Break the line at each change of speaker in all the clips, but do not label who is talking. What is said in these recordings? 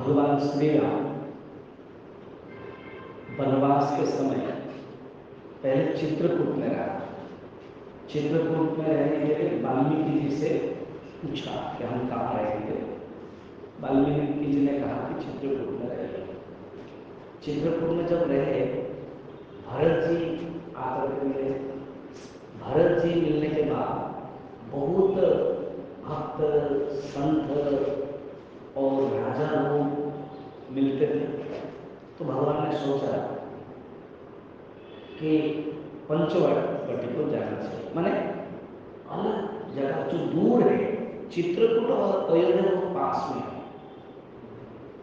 भगवान श्री राम वनवास के समय पहले चित्रकूट में रहा। चित्रकूट में रहने के लिए वाल्मीकि जी से पूछा कि हम कहाँ रहेंगे। वाल्मीकि जी ने कहा कि चित्रकूट में रहिए। चित्रकूट में जब रहे, भरत जी आकर के मिले। भरत जी मिलने के बाद बहुत भक्त, संत और राजा लोग मिलते थे। तो भगवान ने सोचा कि पंचवटी को जाना चाहिए, माने अलग जगह जो दूर है। चित्रकूट और अयोध्या बहुत पास में है,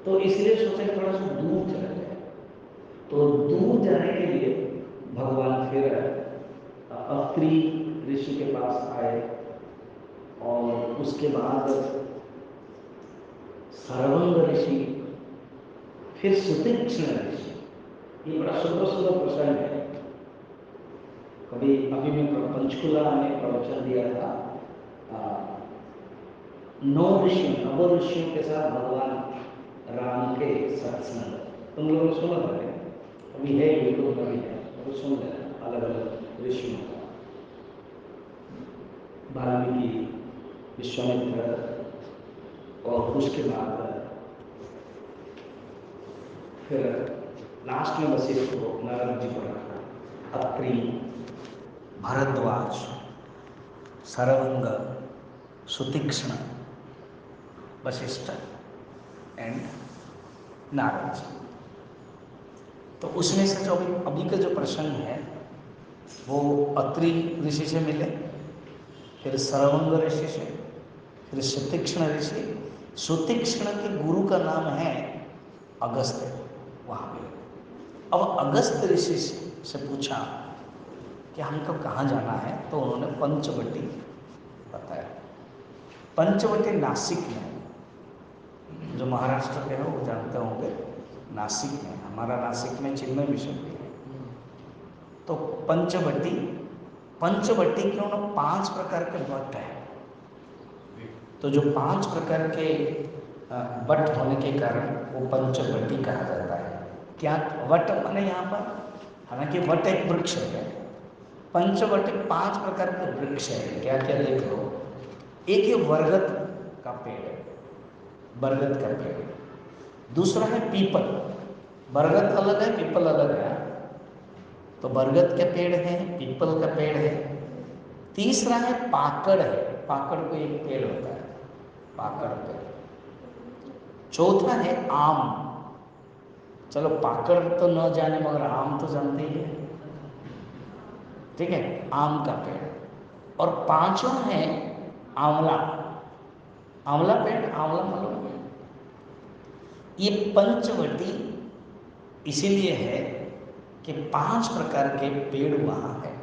तो इसलिए सोचा कि थोड़ा सा दूर चला जाए। तो दूर जाने के लिए भगवान फिर अत्रि ऋषि के पास आए और उसके बाद सरवंग ऋषि, फिर सुतीक्ष्ण ऋषि। ये बड़ा सुंदर सुंदर प्रसंग है। कभी अभी मैं पंचकुला में प्रवचन दिया था 9 ऋषियों, नव ऋषियों के साथ भगवान राम के सत्संग। तुम लोगों ने सुना था? अभी है, यूट्यूब पर भी है, तो सुन लेना अलग अलग ऋषियों का। वाल्मीकि, विश्वामित्र और उसके बाद फिर लास्ट में वशिष्ठ को, नारद जी को रखा। अत्रि, भरद्वाज, सरवंग, सुतीक्ष्ण, वशिष्ठ एंड नारद जी। तो उसमें से जो अभी का जो प्रसंग है वो अत्रि ऋषि से मिले, फिर सरवंग ऋषि से, फिर सुतीक्ष्ण ऋषि। सुतीक्ष्ण के गुरु का नाम है अगस्त्य। वहाँ पे अब अगस्त्य ऋषि से पूछा कि हमको कहाँ जाना है, तो उन्होंने पंचवटी बताया। पंचवटी नासिक में, जो महाराष्ट्र के हैं वो जानते होंगे, नासिक में। हमारा नासिक में चिन्मय मिशन भी है। तो पंचवटी, पंचवटी क्यों ना 5 प्रकार के वट है। तो जो 5 प्रकार के वट होने के कारण वो पंचवटी कहा जाता है। क्या वट माने यहाँ पर, हालांकि वट एक वृक्ष है, पंचवटी 5 प्रकार के वृक्ष है। क्या क्या देख लो। एक है बरगद का पेड़, बरगद का पेड़। दूसरा है पीपल, बरगद अलग है, पीपल अलग है। तो बरगद का पेड़ है, पीपल का पेड़ है। तीसरा है पाकड़ है, पाकड़ को एक पेड़ होता है, पाकड़ पेड़। चौथा है आम। चलो पाकड़ तो न जाने मगर आम तो जानते ही है, ठीक है, आम का पेड़। और 5वां है आंवला। आंवला पेड़, आंवला मालूम है? ये पंचवटी इसीलिए है कि 5 प्रकार के पेड़ वहां है।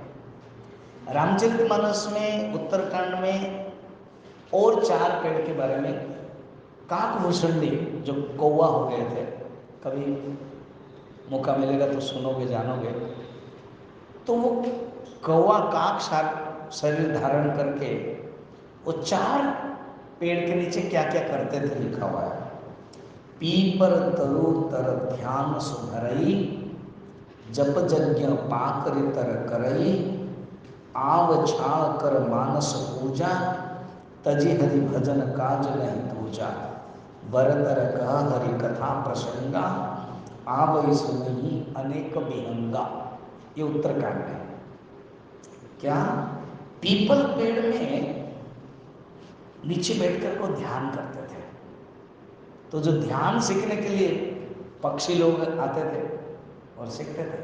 रामचरितमानस में, उत्तरकांड में और 4 पेड़ के बारे में, काकभूषणी जो कौवा हो गए थे, कभी मौका मिलेगा तो सुनोगे, जानोगे। तो वो कौवा काक शरीर धारण करके वो 4 पेड़ के नीचे क्या क्या करते थे लिखा हुआ है। पीपर तरु तर ध्यान सुधरई, जप यज्ञ पाकर तर करई, आव छाड़ कर मानस पूजा, तजी हरि भजन काज नहीं पूजा, बरतर कह हरि कथा प्रसंगा, आव सुनहि अनेक विहंगा। ये उत्तरकांड है। क्या पीपल पेड़ में नीचे बैठकर को ध्यान करते थे। तो जो ध्यान सीखने के लिए पक्षी लोग आते थे और सीखते थे।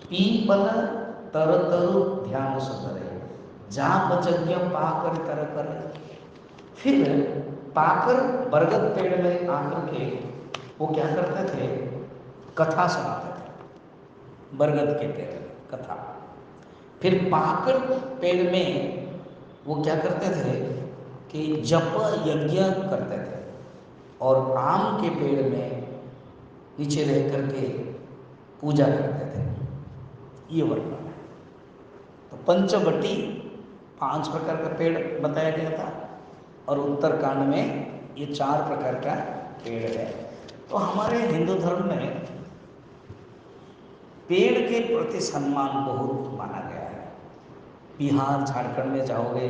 पीपल तर तरु ध्यान सुधरे, जाप यज्ञ पाकर तर कर। फिर पाकर बरगद पेड़ में आकर के वो क्या करते थे, कथा सुनाते थे, बरगद के पेड़ में कथा। फिर पाकर पेड़ में वो क्या करते थे कि जप यज्ञ करते थे। और आम के पेड़ में नीचे रह करके पूजा करते थे। ये वर्णन है। तो पंचवटी 5 प्रकार का पेड़ बताया गया था, और उत्तरकांड में ये 4 प्रकार का पेड़ है। तो हमारे हिंदू धर्म में पेड़ के प्रति सम्मान बहुत माना गया है। बिहार झारखंड में जाओगे,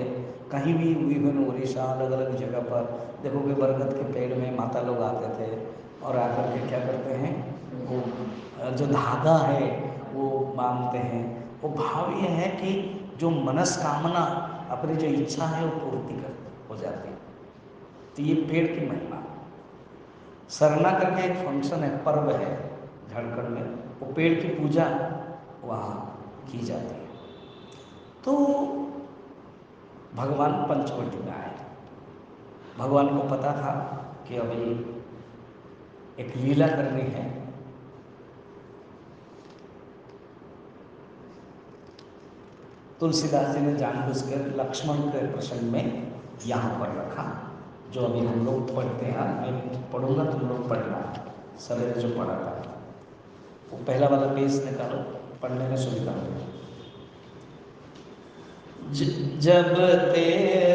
कहीं भी विभिन्न उड़ीसा अलग अलग जगह पर देखोगे बरगद के पेड़ में माता लोग आते थे और आकर के क्या करते हैं, वो जो धागा है वो बांधते हैं। वो भाव ये है कि जो मनस्कामना, अपनी जो इच्छा है वो पूर्ति कर हो जाती है। तो ये पेड़ की महिमा। सरना करके एक फंक्शन है, पर्व है झारखंड में, वो पेड़ की पूजा वहाँ की जाती है। तो भगवान पंचवटी में आए। भगवान को पता था कि अभी एक लीला करनी है। तुलसीदास जी ने जानबूझकर लक्ष्मण के प्रसंग में यहाँ पर रखा, जो अभी हम लोग पढ़ते हैं। मैं पढ़ूंगा, तुम लोग पढ़ना। सवेरे जो पढ़ा था वो पहला वाला पेज निकालो, पढ़ने में सुविधा हो। जब ते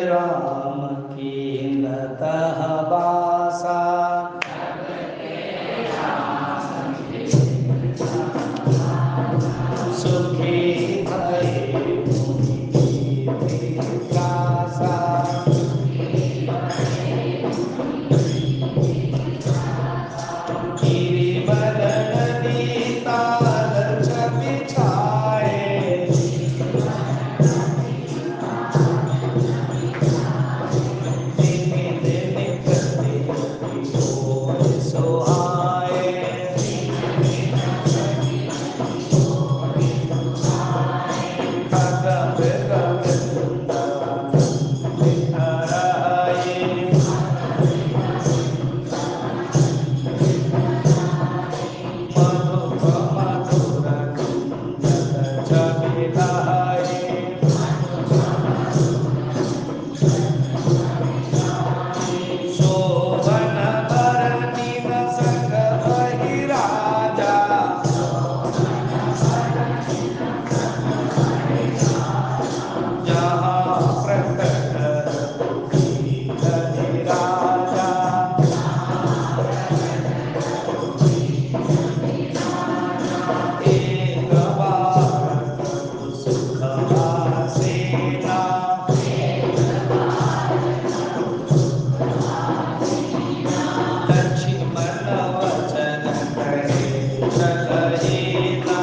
राम की नतः बासा, सुखी भये मुनि त्रासा, गिरिवर नदी ताल बिछाए, दिन दिन करते किशोर सोहाए, खगब गगन बिखराए, मधुप मधुर कुंजन छवि लहाए, शोभन भरनी न सक बहि राजा, जहाँ प्रकट रघुपति राजा, एक बार प्रभु सुख आसेना, लक्ष्मण वचन कहे चलहिना,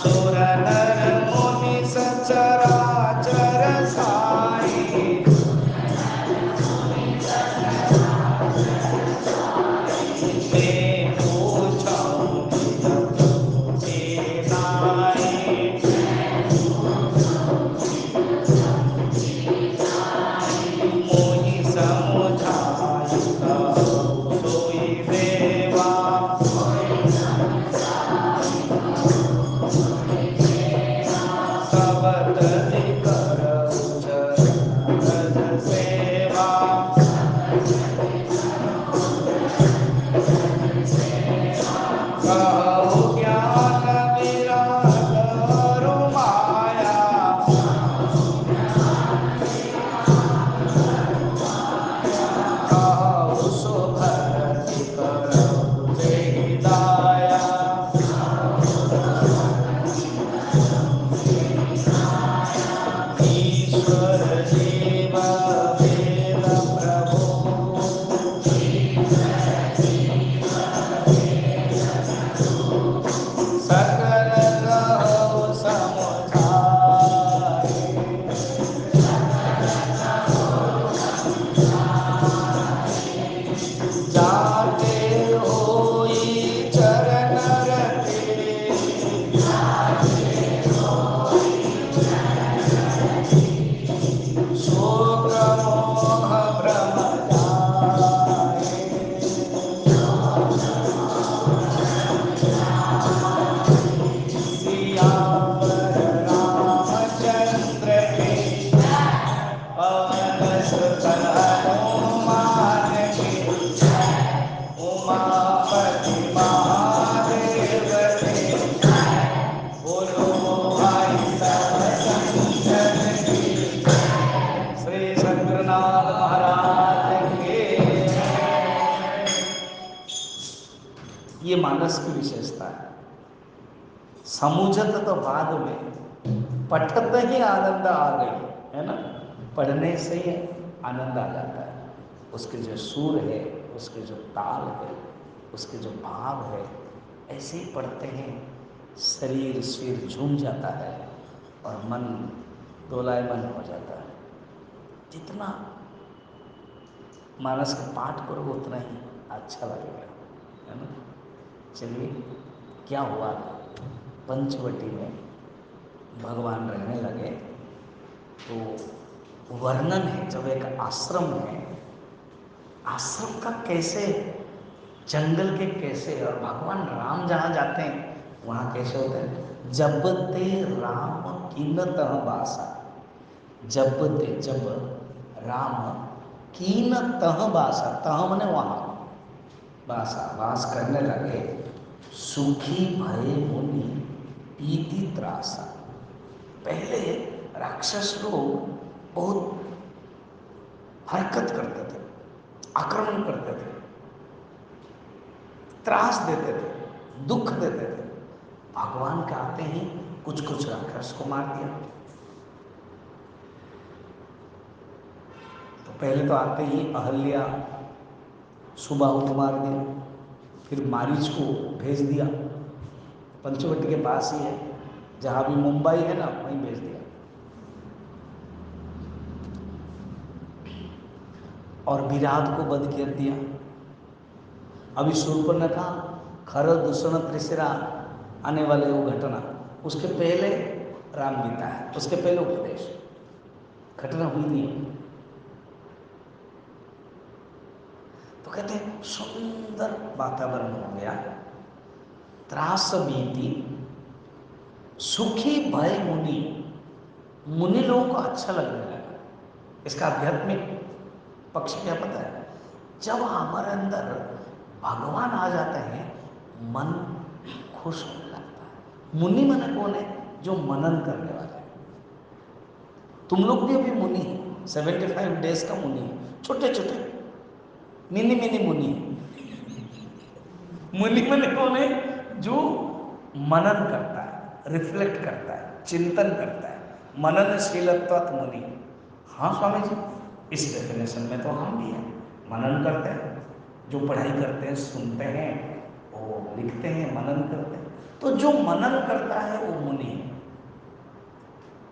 सुर नर मुनि सचराचर साई, मैं पूछऊं प्रभु के नाई, मोहि समुझाई कहूँ सोई देवा, सब तनि करहु चरण रज सेवा, कहु ज्ञान विराग अरु माया, कहु सुभरति करहु जेहि दाया, ईश्वर जीव वेद प्रभु, सकल कहु समुझाए, जाते होई चरण रते, शोक मोह भ्रम जाए, सियावर रामचंद्र के पवन सुत हनुमान के, उमापति महादेव के, बोलो भाई सब संतन की, मानस की विशेषता है। समुझत तो बाद में, पठत ही आनंद आ गई, है ना। पढ़ने से ही आनंद आ जाता है। उसके जो सुर है, उसके जो ताल है, उसके जो भाव है, ऐसे ही पढ़ते हैं शरीर सिर झूम जाता है और मन डोलायमान हो जाता है। जितना मानस का पाठ करो उतना ही अच्छा लगेगा, है ना। चलिए, क्या हुआ, पंचवटी में भगवान रहने लगे तो वर्णन है, जब एक आश्रम है, आश्रम का कैसे, जंगल के कैसे, और भगवान राम जहाँ जाते हैं वहाँ कैसे होते हैं। जब ते राम कीनतः बासा, जब ते, जब राम कीनतः बासा, तह मने वहाँ, बासा वास करने लगे, सुखी भय मुनि पीति त्रासा। पहले राक्षस लोग बहुत हरकत करते थे, आक्रमण करते थे, त्रास देते थे, दुख देते थे। भगवान के आते ही कुछ कुछ राक्षस को मार दिया। तो पहले तो आते ही अहल्या सुबाहु को मार दिया, फिर मारीच को भेज दिया, पंचवटी के पास ही है, जहाँ भी मुंबई है ना वहीं भेज दिया। और विराट को वध कर दिया। अभी शूर्पणखा खर दूषण त्रिशिरा आने वाले वो घटना, उसके पहले राम गीता है, उसके पहले उपदेश, घटना हुई नहीं। तो कहते हैं सुंदर वातावरण हो गया, त्रास बीती, सुखी भय मुनि, मुनि लोगों को अच्छा लगने लगा। इसका आध्यात्मिक पक्ष क्या पता है, जब हमारे अंदर भगवान आ जाते हैं मन खुश होने लगता है। मुनि मन कौन है, जो मनन करने वाले हैं। तुम लोग भी अभी मुनि है, 75 डेज का मुनि है, छोटे छोटे मिनी मिनी मुनि है। मुनि मन कौन है, जो मनन करता है, रिफ्लेक्ट करता है, चिंतन करता है, मननशीलत्वात् मुनि। हाँ स्वामी जी, इस डेफिनेशन में तो हम भी हैं, मनन करते हैं, जो पढ़ाई करते हैं, सुनते हैं, वो लिखते हैं, मनन करते हैं। तो जो मनन करता है वो मुनि है।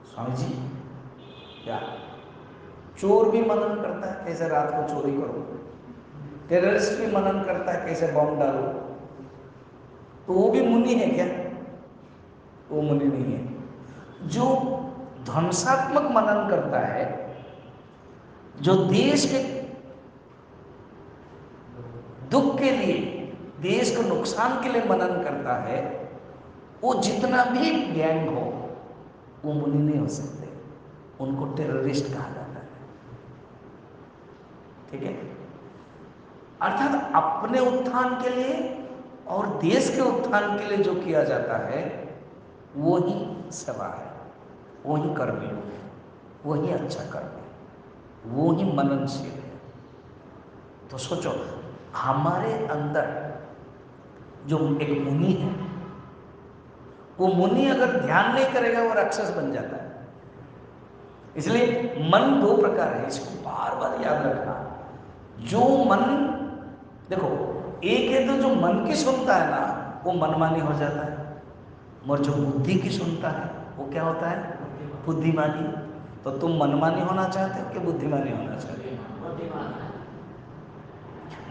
स्वामी जी क्या, चोर भी मनन करता है कैसे रात को चोरी करो, टेररिस्ट भी मनन करता है कैसे बम डालो, तो वो भी मुनि है क्या? वो मुनि नहीं है। जो ध्वंसात्मक मनन करता है, जो देश के दुख के लिए, देश को नुकसान के लिए मनन करता है, वो जितना भी गैंग हो वो मुनि नहीं हो सकते, उनको टेररिस्ट कहा जाता है। ठीक है, अर्थात अपने उत्थान के लिए और देश के उत्थान के लिए जो किया जाता है वो ही सेवा है, वो ही कर्मयोग है, वो ही अच्छा कर्म है, वो ही मननशील है। तो सोचो, हमारे अंदर जो एक मुनि है, वो मुनि अगर ध्यान नहीं करेगा वो राक्षस बन जाता है। इसलिए मन दो प्रकार है, इसको बार बार याद रखना। जो मन, देखो, एक है तो जो मन की सुनता है ना वो मनमानी हो जाता है, और जो बुद्धि की सुनता है वो क्या होता है, बुद्धिमानी। तो तुम मनमानी होना चाहते हो कि बुद्धिमानी होना चाहते हो?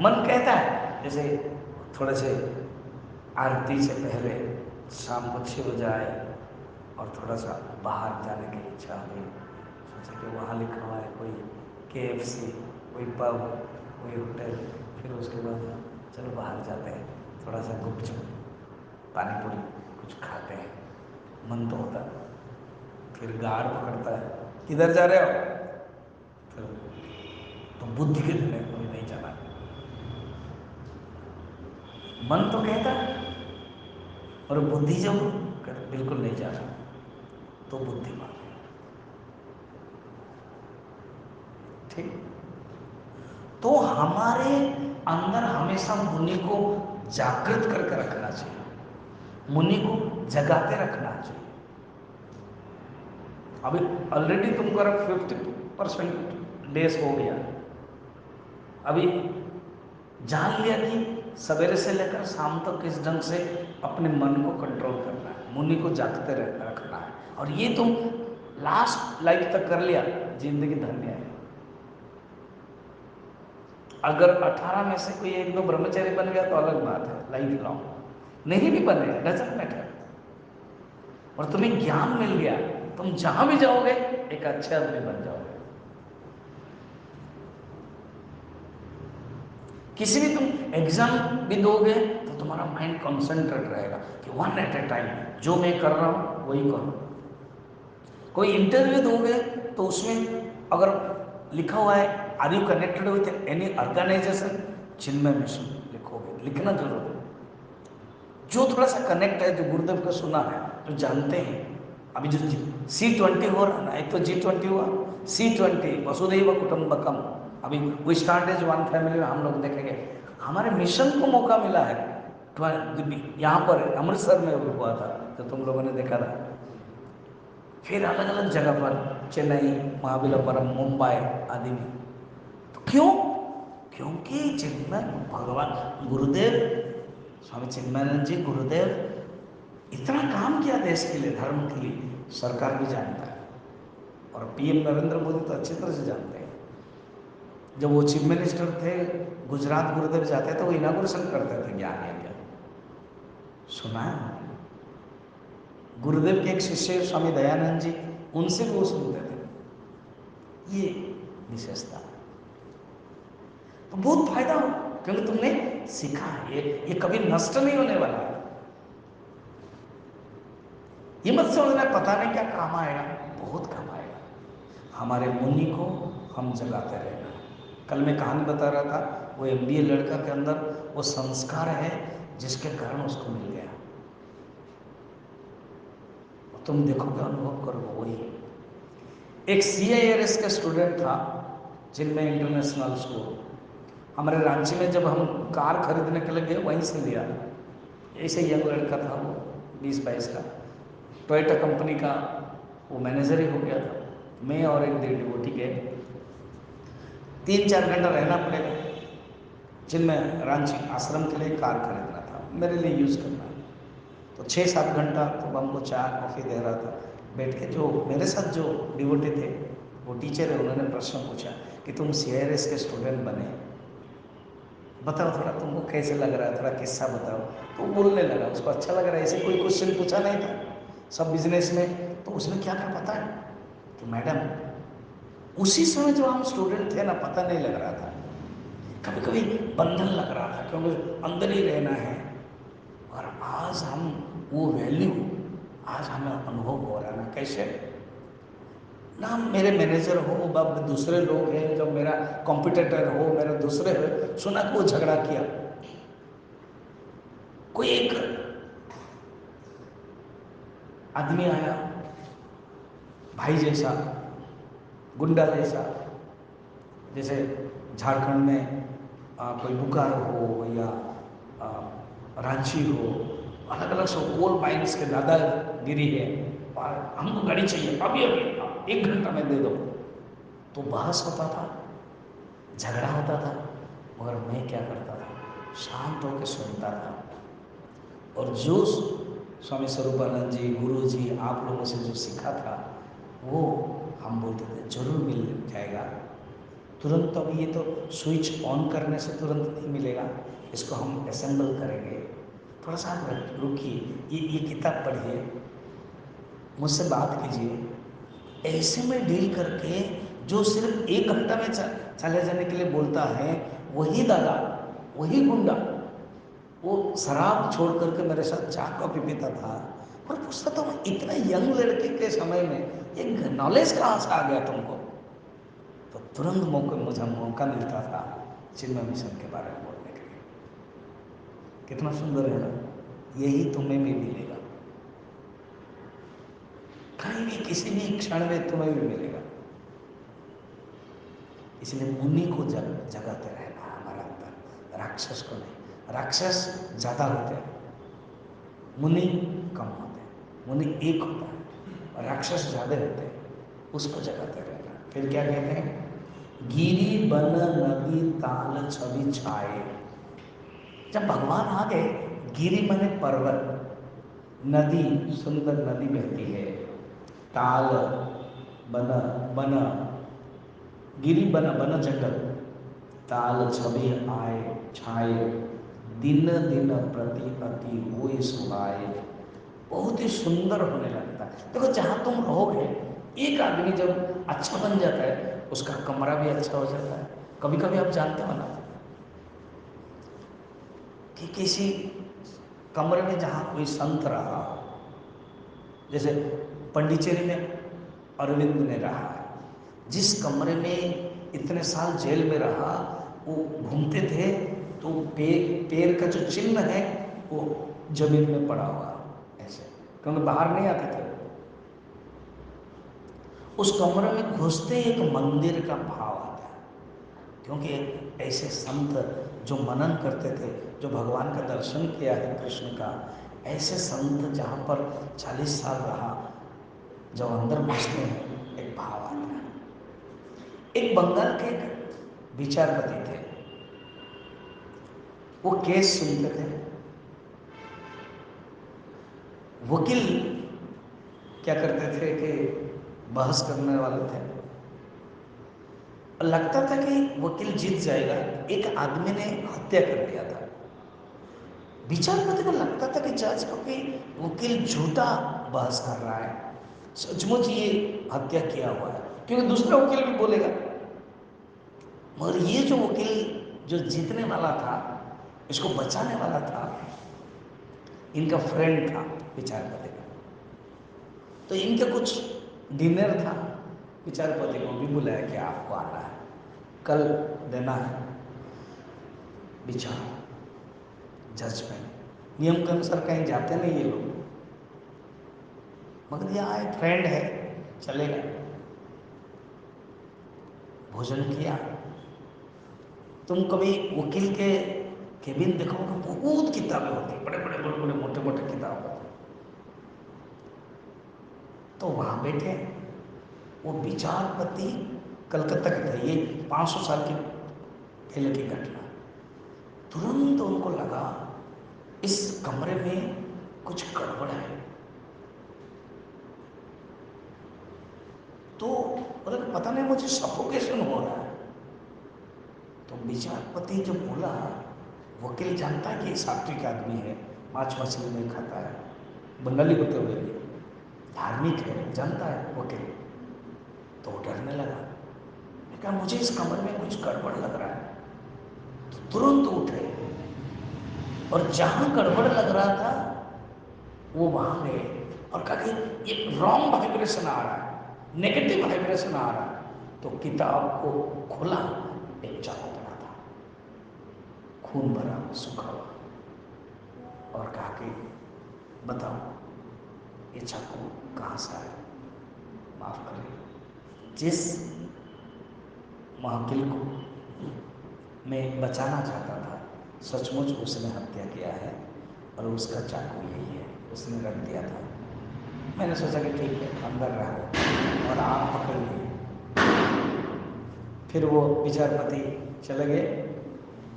मन कहता है, जैसे थोड़े से आरती से पहले शाम को 6 बजे आए और थोड़ा सा बाहर जाने की इच्छा हुई, सोचा कि वहाँ लिखा हुआ है कोई KFC, कोई पब, कोई होटल, फिर उसके बाद चलो बाहर जाते हैं, थोड़ा सा गुपचुप पानी पूरी कुछ खाते हैं, मन तो होता है। फिर गार्ड पकड़ता है, किधर जा रहे हो? फिर तो बुद्धि के धने कोई नहीं जाना, मन तो कहता है, और बुद्धि जब बिल्कुल नहीं जाना तो बुद्धिमान है। ठीक, तो हमारे अंदर हमेशा मुनि को जागृत करके रखना चाहिए, मुनि को जगाते रखना चाहिए। अभी ऑलरेडी तुमको 50% डेज हो गया, अभी जान लिया कि सवेरे से लेकर शाम तक किस ढंग से अपने मन को कंट्रोल करना है, मुनि को जागते रखना है, और ये तुम लास्ट लाइफ तक कर लिया, जिंदगी धन्य है। अगर 18 में से कोई एक दो ब्रह्मचारी बन गया तो अलग बात है, लाइफ लॉन्ग। नहीं भी बने, डजंट मैटर। और तुम्हें ज्ञान मिल गया, तुम जहां भी जाओगे एक अच्छे आदमी बन जाओगे। किसी भी तुम एग्जाम भी दोगे तो तुम्हारा माइंड कॉन्सेंट्रेट रहेगा कि वन एट ए टाइम, जो मैं कर रहा हूं वही करो। कोई इंटरव्यू दोगे तो उसमें अगर लिखा हुआ है are you connected with any organisation, Chinmaya Mission लिखोगे, लिखना जरूर है। जो थोड़ा सा कनेक्ट है, जो गुरुदेव का सुना है, जो जानते हैं। अभी जो C20 हो रहा ना, एक तो G20 हुआ, C20 वसुधैव कुटुंबकम, अभी वो स्टार्ट एज वन फैमिली में हम लोग देखेंगे। हमारे मिशन को मौका मिला है, यहाँ पर अमृतसर में हुआ था जो तुम लोगों ने देखा था, फिर अलग अलग जगह पर, चेन्नई, महाबलीपुरम, मुंबई आदि में। तो क्यों? क्योंकि चिन्मय भगवान गुरुदेव स्वामी चिन्मयानंद जी गुरुदेव इतना काम किया देश के लिए, धर्म के लिए, सरकार भी जानता है, और पीएम नरेंद्र मोदी तो अच्छी तरह से जानते हैं। जब वो चीफ मिनिस्टर थे, गुजरात गुरुदेव जाते थे, वो इनागुरेशन करते थे ज्ञान यज्ञ, सुना है? गुरुदेव के एक शिष्य स्वामी दयानंद जी, उनसे भी वो सुनते थे। ये विशेषता है, तो बहुत फायदा हो, क्योंकि तुमने सीखा है, ये कभी नष्ट नहीं होने वाला है। ये मत समझना पता नहीं क्या काम आएगा, बहुत काम आएगा। हमारे मुनि को हम जगाते रहना। कल मैं कहानी बता रहा था, वो MBA लड़का के अंदर वो संस्कार है जिसके कारण उसको मिल गया। तुम देखोगे, अनुभव करोगे। वही एक CIRS का स्टूडेंट था, चिन्मय इंटरनेशनल स्कूल, हमारे रांची में। जब हम कार खरीदने के लिए गए, वहीं से लिया। ऐसे यंग लड़का था वो, 20-22 का, टोयोटा कंपनी का वो मैनेजर ही हो गया था। मैं और एक डेढ़ डिवोटी गए, 3-4 घंटा रहना पड़ेगा चिन्मय रांची आश्रम के लिए, कार खरीदना था मेरे लिए यूज़ करना। तो 6-7 घंटा तो हमको चाय कॉफ़ी दे रहा था बैठ के। जो मेरे साथ जो डिवोटी थे, वो टीचर है, उन्होंने प्रश्न पूछा कि तुम CIRS के स्टूडेंट बने, बताओ थोड़ा तुमको कैसे लग रहा है, थोड़ा किस्सा बताओ। तो बोलने लगा, उसको अच्छा लग रहा है। ऐसे कोई क्वेश्चन पूछा नहीं था, सब बिजनेस में। तो उसने क्या क्या पता है कि मैडम, उसी समय जो हम स्टूडेंट थे ना, पता नहीं लग रहा था, कभी कभी बंधन लग रहा था क्योंकि अंदर ही रहना है। और आज हम वो वैल्यू, आज हमें अनुभव हो रहा है ना, कैसे ना मेरे मैनेजर हो, अब दूसरे लोग हैं, जब मेरा कॉम्पिटिटर हो, मेरे दूसरे हो, सुना कि वो झगड़ा किया, कोई एक आदमी आया भाई जैसा, गुंडा जैसा, जैसे झारखंड में कोई बोकारो हो या आ, रांची हो, अलग अलग सब कोल माइंस के दादागिरी है, और हमको गाड़ी चाहिए अभी अभी, 1 घंटा में दे दो। तो बहस होता था, झगड़ा होता था, मगर मैं क्या करता था, शांत होकर सुनता था। और जो स्वामी स्वरूपानंद जी, गुरु जी, आप लोगों से जो सीखा था, वो हम बोलते थे जरूर मिल जाएगा तुरंत। अब ये तो स्विच ऑन करने से तुरंत नहीं मिलेगा, इसको हम असेंबल करेंगे, थोड़ा सा आप रुकिए, ये किताब पढ़िए, मुझसे बात कीजिए। ऐसे में डील करके जो सिर्फ 1 घंटा में चले जाने के लिए बोलता है, वही दादा, वही गुंडा, वो शराब छोड़ करके मेरे साथ चाय कॉफी पीता था। और पूछता था, इतना यंग लड़के के समय में एक नॉलेज कहाँ से आ गया तुमको? तो तुरंत मुझे मौका मिलता था चिन्मय मिशन के बारे में बोलने के लिए। कितना सुंदर है ना, यही तुम्हें भी मिलेगा, कहीं भी किसी भी क्षण में तुम्हें भी मिलेगा। इसलिए मुनि को जगाते रहना हमारा अंदर, राक्षस को नहीं। राक्षस ज़्यादा होते हैं, मुनि कम होते हैं। मुनि एक होता है और राक्षस ज़्यादा होते हैं, उसको जगाते रहना। फिर क्या कहते हैं? गिरी बन नदी ताल छवि छाए। जब भगवान आ गए, गिरी माने पर्वत, नदी सुंदर नदी बहती है, ताल बन, बन गिरी बन, बन जंगल, ताल छवि आए छाए, दिन दिन प्रति अति हुए सुहाए। बहुत ही सुंदर होने लगता है। देखो जहाँ तुम रहोगे, एक आदमी जब अच्छा बन जाता है उसका कमरा भी अच्छा हो जाता है। कभी कभी आप जानते हो ना कि किसी कमरे में जहाँ कोई संत रहा, जैसे पंडिचेरी में अरविंद ने रहा है, जिस कमरे में इतने साल जेल में रहा, वो घूमते थे तो पैर का जो चिन्ह है वो जमीन में पड़ा हुआ ऐसे, क्योंकि बाहर नहीं आते थे। उस कमरे में घुसते एक मंदिर का भाव आता है, क्योंकि ऐसे संत जो मनन करते थे, जो भगवान का दर्शन किया है कृष्ण का, ऐसे संत जहाँ पर 40 साल रहा, जब अंदर घुसते हैं एक भाव आता है। एक बंगाल के एक विचारपति थे, वो केस सुनते थे। वकील क्या करते थे कि बहस करने वाले थे, और लगता था कि वकील जीत जाएगा। एक आदमी ने हत्या कर दिया था। विचारपति को लगता था कि जज को कि वकील झूठा बहस कर रहा है, सचमुच ये हत्या किया हुआ है, क्योंकि दूसरा वकील भी बोलेगा। मगर ये जो वकील जो जीतने वाला था, इसको बचाने वाला था, इनका फ्रेंड था विचारपति का। तो इनके कुछ डिनर था, विचारपति को भी बुलाया कि आपको आना है, कल देना है विचार जजमेंट। नियम के अनुसार कहीं जाते नहीं ये लोग, मगर ये आए, फ्रेंड है, चलेगा। भोजन किया। तुम कभी वकील के केबिन देखोगे, बहुत किताबें होती, बड़े बड़े बड़े बड़े मोटे मोटे किताब होते। तो वहां बैठे वो विचारपति, कलकत्ता के थे, ये 500 साल की पहले की घटना। तुरंत उनको लगा इस कमरे में कुछ गड़बड़ है। तो मतलब पता नहीं मुझे सफोकेशन हो रहा है। तो विचारपति जो बोला, वकील जानता है कि सात्विक आदमी है, मांस मछली नहीं खाता है, बंगाली होते हुए भी धार्मिक है, जानता है वकील। तो वो डरने लगा। मैं कहा मुझे इस कमरे में कुछ गड़बड़ लग रहा है। तो तुरंत उठे और जहां गड़बड़ लग रहा था वो वहां गए और कहा कि एक रॉन्ग वाइब्रेशन आ रहा है, नेगेटिव वाइब्रेशन आ रहा है। तो किताब को खोला, एक चाकू पड़ा था, खून भरा सूखा हुआ, और कहा कि बताओ ये चाकू कहाँ से आया? माफ करें, जिस वकील को मैं बचाना चाहता था, सचमुच उसने हत्या किया है और उसका चाकू यही है, उसने रख दिया था। मैंने सोचा कि ठीक है, अंदर रहो और आप पकड़िए। फिर वो विचारपति चले गए,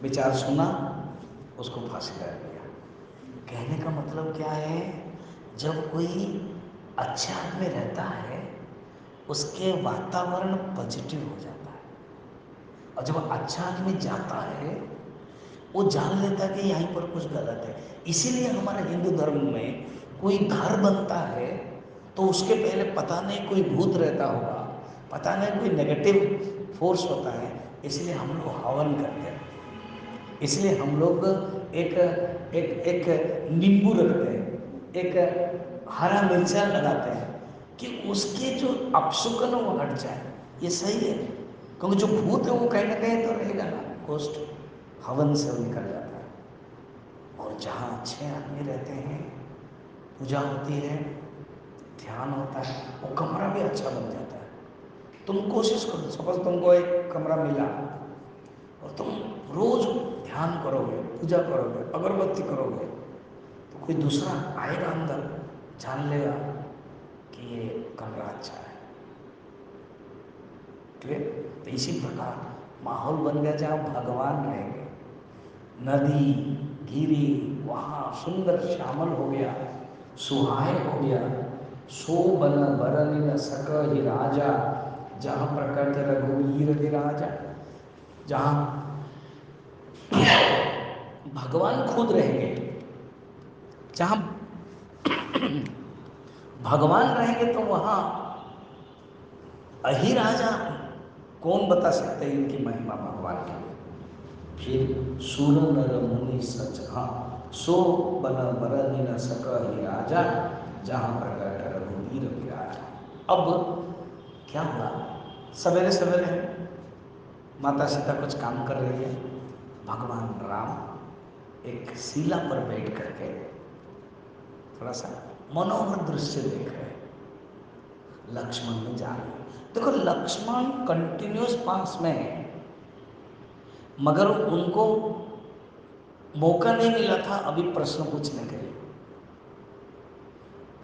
विचार सुना, उसको फांसी लगा दिया। कहने का मतलब क्या है? जब कोई अच्छा आदमी रहता है, उसके वातावरण पॉजिटिव हो जाता है, और जब अच्छा आदमी जाता है, वो जान लेता है कि यहीं पर कुछ गलत है। इसीलिए हमारे हिंदू धर्म में कोई घर बनता है तो उसके पहले पता नहीं कोई भूत रहता होगा, पता नहीं कोई नेगेटिव फोर्स होता है, इसलिए हम लोग हवन करते हैं। इसलिए हम लोग एक एक एक नींबू रखते हैं, एक हरा मिर्चा लगाते हैं कि उसके जो अपशुकन वो हट जाए। ये सही है, क्योंकि जो भूत है वो कहीं ना कहीं तो रहेगा ना, गोष्ठ हवन से वो निकल जाता है। और जहाँ अच्छे आदमी रहते हैं, पूजा होती है, ध्यान होता है, वो कमरा भी अच्छा बन जाता है। तुम कोशिश करो, सपोज तुमको एक कमरा मिला, और तुम रोज ध्यान करोगे, पूजा करोगे, अगरबत्ती करोगे, तो कोई दूसरा आएगा अंदर, जान लेगा कि ये कमरा अच्छा है। क्लियर? तो इसी प्रकार माहौल बन गया जहाँ भगवान रहेंगे, नदी गिरी वहाँ सुंदर श्यामल हो गया, सुहाय हो गया। सो बन बरन न सक ही राजा, जहाँ प्रकट रघुवीर विराजा, जहाँ भगवान खुद रहेंगे, जहाँ भगवान रहेंगे तो वहाँ अहि राजा कौन बता सकते हैं इनकी महिमा भगवान की। फिर सुर नर मुनि सच, हाँ, सो बन बरन न सक ही राजा, जहाँ प्रकट रघुवीर विराजा। अब क्या हुआ, सवेरे सवेरे है, माता सीता कुछ काम कर रही है, भगवान राम एक शिला पर बैठ करके थोड़ा सा मनोहर दृश्य देख रहे हैं। लक्ष्मण में जा रहे, देखो लक्ष्मण कंटिन्यूस पास में है, मगर उनको मौका नहीं मिला था अभी प्रश्न पूछने के लिए।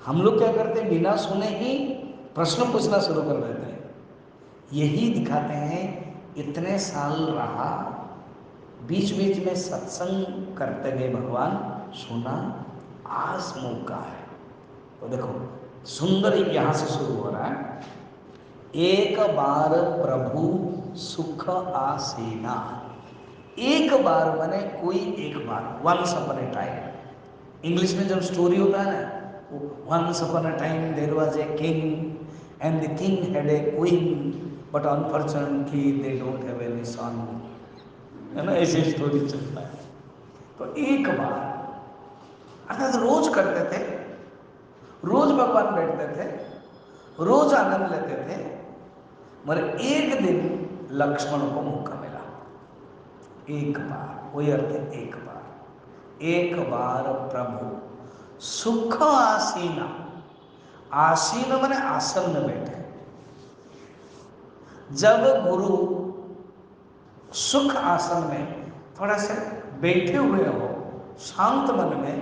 हम लोग क्या करते हैं, बिना सुने ही प्रश्न पूछना शुरू कर देते हैं। यही दिखाते हैं, इतने साल रहा, बीच बीच में सत्संग करते गए भगवान, सुना, आज मौका है। तो देखो सुंदर यहां से शुरू हो रहा है, एक बार प्रभु सुख आसीना। एक बार माने कोई एक बार, once upon a time. English में जब स्टोरी होता है ना, once upon a time there was a king and the king had a queen but unfortunately they don't have any son, है ना, ऐसी स्टोरी चलता है। तो एक बार अर्थात रोज करते थे, रोज भगवान बैठते थे, रोज आनंद लेते थे, मगर एक दिन लक्ष्मण को मौका मिला। एक बार, वही अर्थ है एक बार। एक बार प्रभु सुख आसीना, आसीन माने आसन में बैठे। जब गुरु सुख आसन में थोड़ा सा बैठे हुए हो शांत मन में,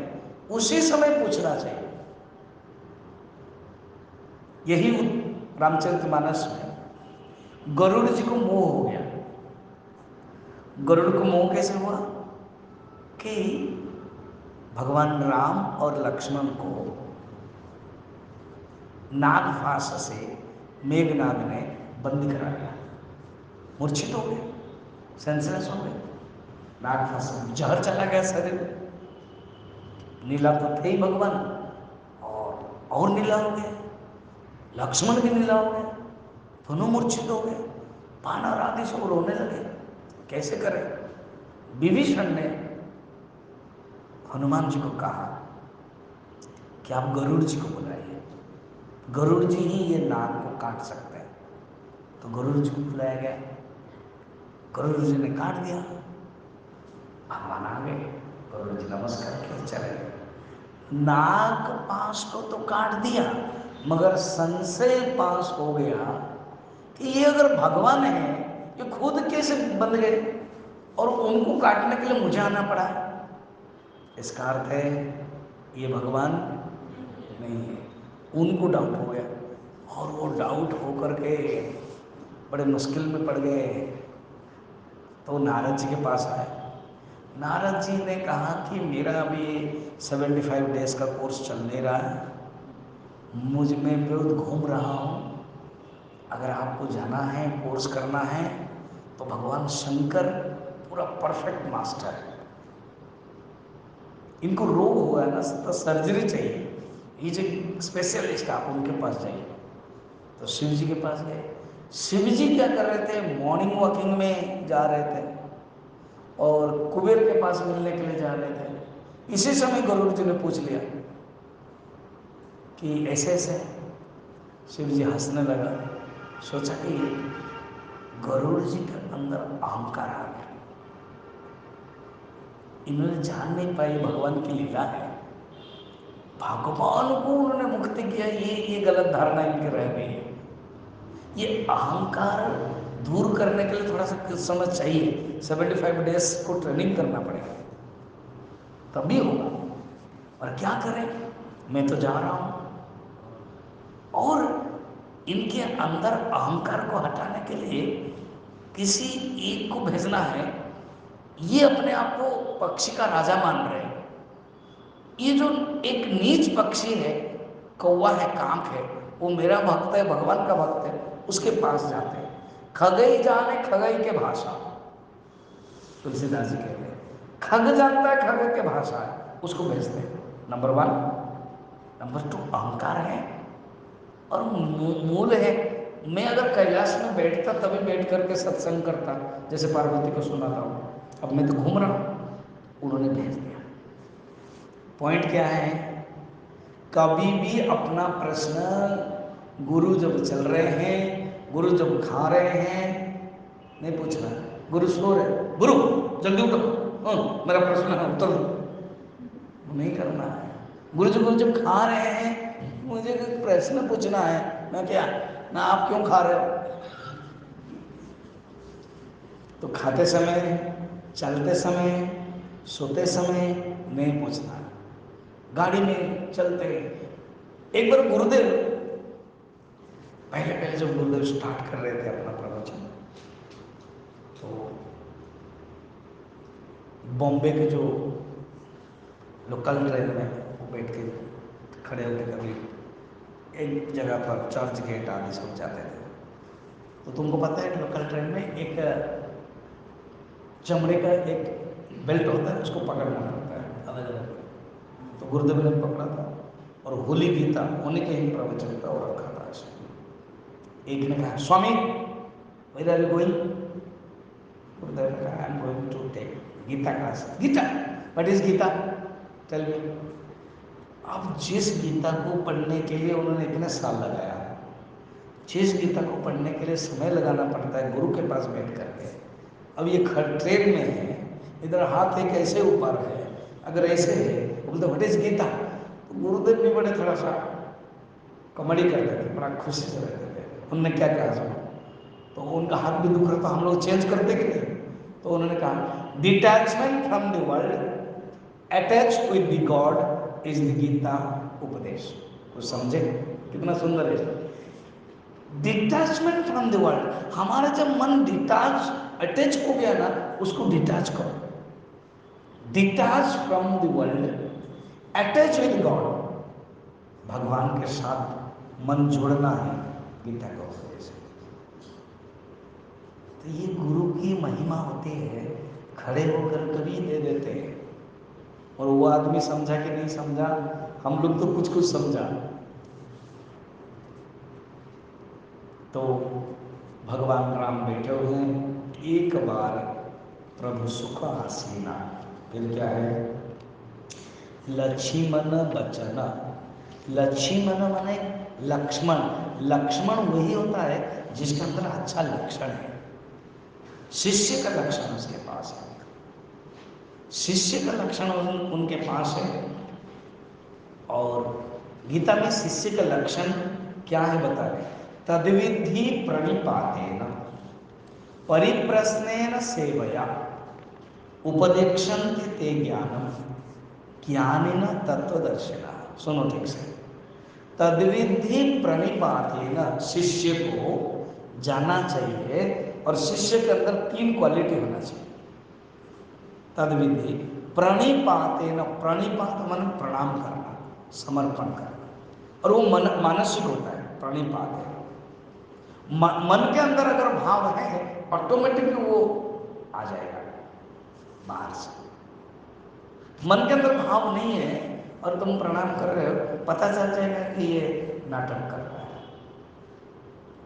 उसी समय पूछना चाहिए। यही रामचरितमानस में गरुड़ जी को मोह हो गया। गरुड़ को मोह कैसे हुआ कि भगवान राम और लक्ष्मण को नागफास से मेघनाग ने बंद करा दिया, मूर्छित हो गए, सेंसलेस हो गए, नागफास में जहर चला गया शरीर में। नीला तो थे ही भगवान, और नीला हो गए, लक्ष्मण भी नीला हो गए, दोनों मूर्छित हो गए, वानर आदि सब रोने लगे, कैसे करें। विभीषण ने हनुमान जी को कहा कि आप गरुड़ जी को बुलाइए, गरुड़ जी ही ये नाग को काट सकते हैं। तो गरुड़ जी को बुलाया गया, गरुड़ जी ने काट दिया, भगवान आ गए, गरुड़ जी नमस्कार किए, चले गए। नाग पास को तो काट दिया, मगर संशय पास हो गया कि ये अगर भगवान है, ये खुद कैसे बंध गए और उनको काटने के लिए मुझे आना पड़ा। इसका अर्थ है ये भगवान नहीं है। उनको डाउट हो गया, और वो डाउट होकर के बड़े मुश्किल में पड़ गए। तो नारद जी के पास आए। नारद जी ने कहा कि मेरा अभी 75 डेज का कोर्स चल नहीं रहा है, मुझ में बहुत घूम रहा हूँ, अगर आपको जाना है, कोर्स करना है, तो भगवान शंकर पूरा परफेक्ट मास्टर है, इनको रोग हुआ है ना तो सर्जरी चाहिए, ये जो स्पेशलिस्ट, आप उनके पास जाइए। तो शिव जी के पास गए। शिव जी क्या कर रहे थे, मॉर्निंग वॉकिंग में जा रहे थे और कुबेर के पास मिलने के लिए जा रहे थे। इसी समय गरुड़ जी ने पूछ लिया कि ऐसे ऐसे। शिव जी हंसने लगा, सोचा कि गरुड़ जी के अंदर अहंकार आ गया, इन्होंने जान नहीं पाई भगवान की लीला है, भगवान को उन्होंने मुक्ति किया, ये गलत धारणा इनके रह गई है। ये अहंकार दूर करने के लिए थोड़ा सा समय चाहिए, 75 डेज को ट्रेनिंग करना पड़ेगा तभी होगा। और क्या करें, मैं तो जा रहा हूं। और इनके अंदर अहंकार को हटाने के लिए किसी एक को भेजना है। ये अपने आप को पक्षी का राजा मान रहे हैं। ये जो एक नीच पक्षी है, कौवा है, कांक है, वो मेरा भक्त है, भगवान का भक्त है, उसके पास जाते हैं। खगई जाने खगई के भाषा, तुलसीदास जी कहते हैं खग जानता है खग के भाषा है, उसको भेजते हैं। नंबर 1। नंबर 2 अहंकार है और मूल है। मैं अगर कैलाश में बैठता तभी बैठ करके सत्संग करता, जैसे पार्वती को सुनाता हूँ, अब मैं तो घूम रहा हूँ, उन्होंने भेज दिया। पॉइंट क्या है, कभी भी अपना प्रश्न गुरु जब चल रहे हैं, गुरु जब खा रहे हैं, नहीं पूछना गुरु सो रहे, गुरु जल्दी उठो, मेरा प्रश्न है उत्तर दो, नहीं करना है। गुरु जब खा रहे हैं, मुझे प्रश्न पूछना है, मैं क्या ना, आप क्यों खा रहे हो? तो खाते समय, चलते समय, सोते समय नहीं पूछना। गाड़ी में चलते, एक बार गुरुदेव, पहले पहले जब गुरुदेव स्टार्ट कर रहे थे अपना प्रवचन, तो बॉम्बे के जो लोकल ट्रेन में वो बैठ के खड़े होकर कभी एक जगह पर चर्च गेट आदि सब जाते थे। तो तुमको पता है लोकल ट्रेन में एक चमड़े का एक बेल्ट होता है, उसको पकड़ना पड़ता है अलग अलग। तो गुरुदेव ने पकड़ा था और होली गीता उन्हीं के ही प्रवचन का वो रखा था। एक ने कहा, Swami where are you going? Gurudev ने कहा, I am going to take Gita class. Gita? What is Gita? Tell me. अब जिस गीता को पढ़ने के लिए उन्होंने इतने साल लगाया, जिस गीता को पढ़ने के लिए समय लगाना पड़ता है गुरु के पास बैठ करके, अब ये ट्रेन में है, इधर हाथ एक ऐसे ऊपर है, अगर ऐसे है बोलते व्हाट इज गीता, तो गुरुदेव भी बड़े थोड़ा सा कॉमेडी करते थे, बड़ा खुशी से रहते थे। उनने क्या कहा सुनो, तो उनका हाथ भी दुख रहा था, हम लोग चेंज करते कि नहीं, तो उन्होंने कहा detachment from the world attach with the god is the Gita उपदेश। कुछ समझे कितना सुंदर है। डिटैचमेंट फ्रॉम द वर्ल्ड, हमारा जब मन डिटैच अटैच हो गया ना, उसको डिटैच करो। Detach from the world attach with God, भगवान के साथ मन जोड़ना है गीता का उपदेश। तो ये गुरु की महिमा होती है, खड़े होकर कभी दे देते हैं। और वो आदमी समझा कि नहीं समझा, हम लोग तो कुछ कुछ समझा। तो भगवान राम बैठे हुए हैं, एक बार प्रभु सुख आसीना, फिर क्या है, लक्ष्मण बचन। लक्ष्मण माने लक्ष्मण, लक्ष्मण वही होता है जिसके अंदर अच्छा लक्षण है। शिष्य का लक्षण उसके पास है, शिष्य का लक्षण उनके पास है। और गीता में शिष्य का लक्षण क्या है बता रहे, तद्विधि प्रणिपातेन परिप्रश्नेन सेवया उपदेक्षन्ति ते ज्ञानम ज्ञानिन तत्वदर्शिना। सुनो ठीक से, तद्विधि प्रणिपातेन, शिष्य को जाना चाहिए, और शिष्य के अंदर 3 क्वालिटी होना चाहिए। तद्विधि प्रणिपातेन, प्रणिपात मन प्रणाम करना, समर्पण करना, और वो मन मानसिक होता है। प्रणिपात है मन के अंदर अगर भाव है, ऑटोमेटिकली वो आ जाएगा बाहर से। मन के अंदर भाव नहीं है और तुम प्रणाम कर रहे हो, पता चल जाएगा कि ये नाटक कर रहा है।